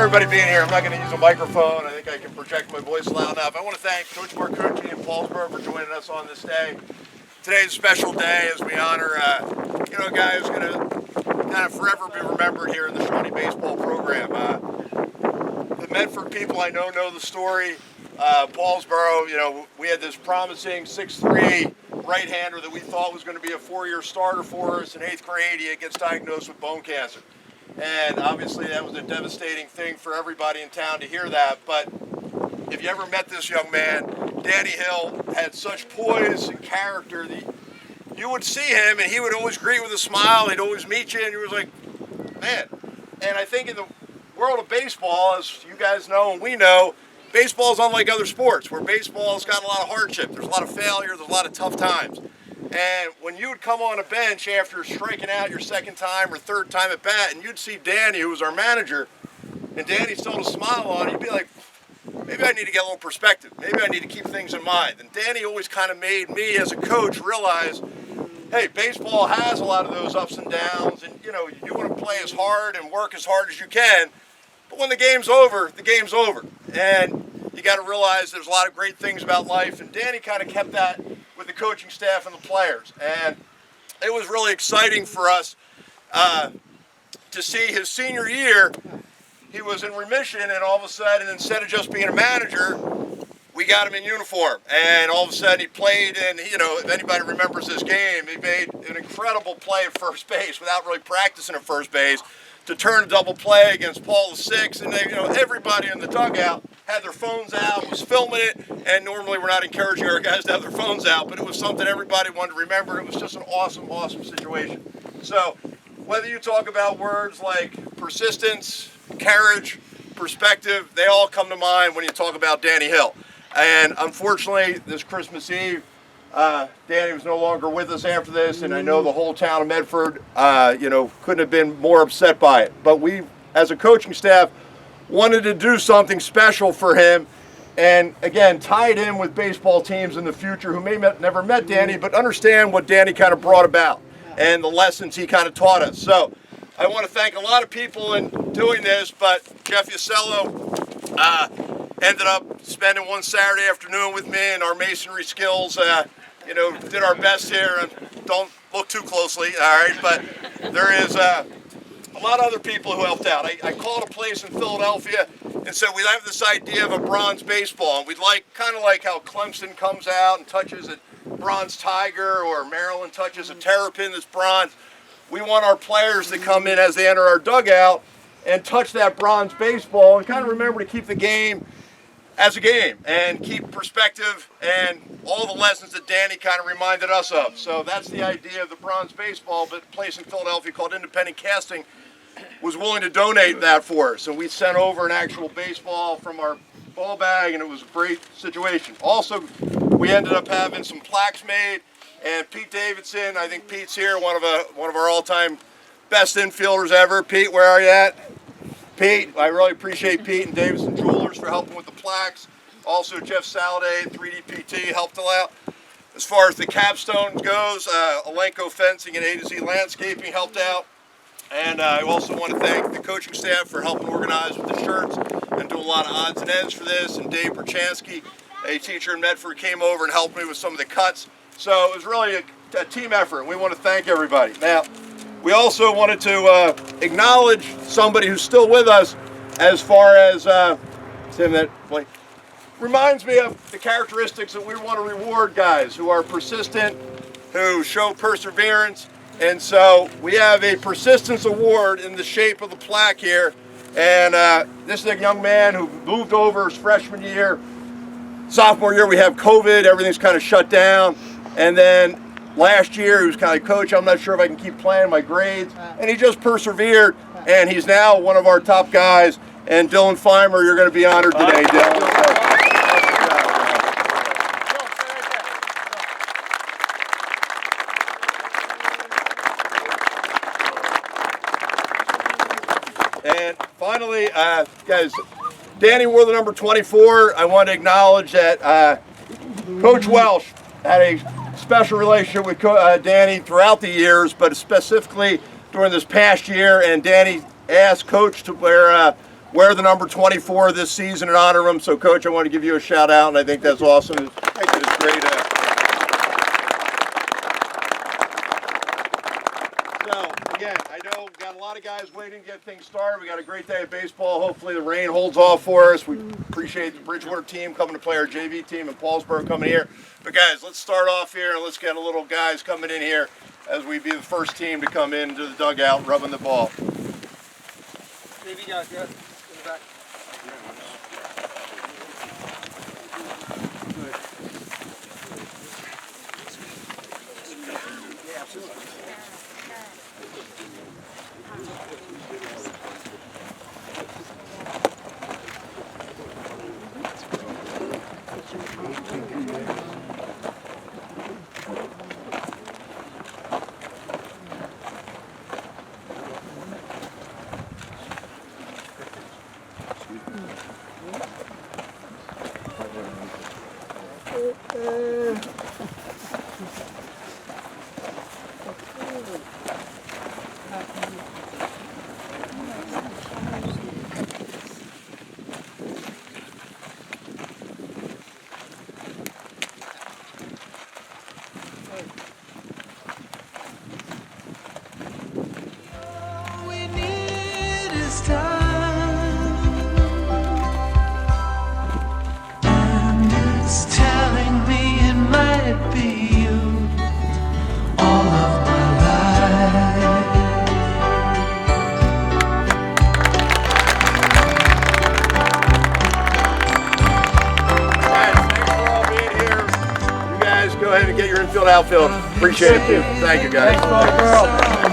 everybody being here. I'm not going to use a microphone. I think I can project my voice loud enough. I want to thank Coach Marcucci and Paulsboro for joining us on this day. Today's a special day as we honor, a guy who's going to kind of forever be remembered here in the Shawnee baseball program. The Medford people I know the story. Paulsboro, we had this promising 6'3" right-hander that we thought was going to be a 4-year starter for us. In 8th grade, he gets diagnosed with bone cancer. And obviously that was a devastating thing for everybody in town to hear that. But if you ever met this young man, Danny Hill had such poise and character that you would see him and he would always greet with a smile. He'd always meet you and you was like, man. And I think in the world of baseball, as you guys know and we know, baseball is unlike other sports where baseball's got a lot of hardship. There's a lot of failure. There's a lot of tough times. And when you would come on a bench after striking out your second time or third time at bat, and you'd see Danny, who was our manager, and Danny still had a smile on, you'd be like, maybe I need to get a little perspective. Maybe I need to keep things in mind. And Danny always kind of made me, as a coach, realize, hey, baseball has a lot of those ups and downs, and you want to play as hard and work as hard as you can. But when the game's over, the game's over. And you got to realize there's a lot of great things about life, and Danny kind of kept that with the coaching staff and the players. And it was really exciting for us to see his senior year. He was in remission, and all of a sudden, instead of just being a manager, we got him in uniform. And all of a sudden, he played, and if anybody remembers this game, he made an incredible play at first base without really practicing at first base to turn a double play against Paul VI, and everybody in the dugout had their phones out, was filming it, and normally we're not encouraging our guys to have their phones out, but it was something everybody wanted to remember. It was just an awesome, awesome situation. So whether you talk about words like persistence, courage, perspective, they all come to mind when you talk about Danny Hill. And unfortunately, this Christmas Eve, Danny was no longer with us after this, and I know the whole town of Medford, couldn't have been more upset by it. But we, as a coaching staff, wanted to do something special for him, and again, tied him with baseball teams in the future who may never met Danny, but understand what Danny kind of brought about and the lessons he kind of taught us. So I want to thank a lot of people in doing this, but Jeff Yasello ended up spending one Saturday afternoon with me, and our masonry skills, did our best here. And don't look too closely, all right? But there is a lot of other people who helped out. I called a place in Philadelphia and said we have this idea of a bronze baseball, and we'd kind of like how Clemson comes out and touches a bronze tiger, or Maryland touches a terrapin that's bronze. We want our players to come in as they enter our dugout and touch that bronze baseball and kind of remember to keep the game as a game and keep perspective and all the lessons that Danny kind of reminded us of. So that's the idea of the bronze baseball, but a place in Philadelphia called Independent Casting was willing to donate that for us. And we sent over an actual baseball from our ball bag, and it was a great situation. Also, we ended up having some plaques made, and Pete Davidson, I think Pete's here, one of our all-time best infielders ever. Pete, where are you at? Pete, I really appreciate Pete and Davidson Jewelers for helping with the plaques. Also, Jeff Saladay at 3DPT helped out. As far as the capstone goes, Alenko Fencing and A to Z Landscaping helped out. And I also want to thank the coaching staff for helping organize with the shirts and do a lot of odds and ends for this. And Dave Berchansky, a teacher in Medford, came over and helped me with some of the cuts. So it was really a team effort, and we want to thank everybody. Now, we also wanted to acknowledge somebody who's still with us, as far as Tim, that reminds me of the characteristics that we want to reward guys who are persistent, who show perseverance. And so we have a persistence award in the shape of the plaque here. And this is a young man who moved over his freshman year. Sophomore year, we have COVID, everything's kind of shut down. And then last year, he was kind of, coach, I'm not sure if I can keep playing my grades. And he just persevered, and he's now one of our top guys. And Dylan Feimer, you're going to be honored today, Dylan. And finally, guys, Danny wore the number 24. I want to acknowledge that Coach Welsh had a special relationship with Danny throughout the years, but specifically during this past year. And Danny asked Coach to wear wear the number 24 this season in honor of him. So, Coach, I want to give you a shout out, and I think that's awesome. It's great. So, again, I know we've got a lot of guys waiting to get things started. We got a great day of baseball. Hopefully the rain holds off for us. We appreciate the Bridgewater team coming to play our JV team and Paulsboro coming here. But, guys, let's start off here, and let's get a little guys coming in here as we be the first team to come into the dugout rubbing the ball. JV guys, good. In the back. Yeah, absolutely. Go ahead and get your infield outfield. Appreciate it. Thank you, guys. Thanks, girl.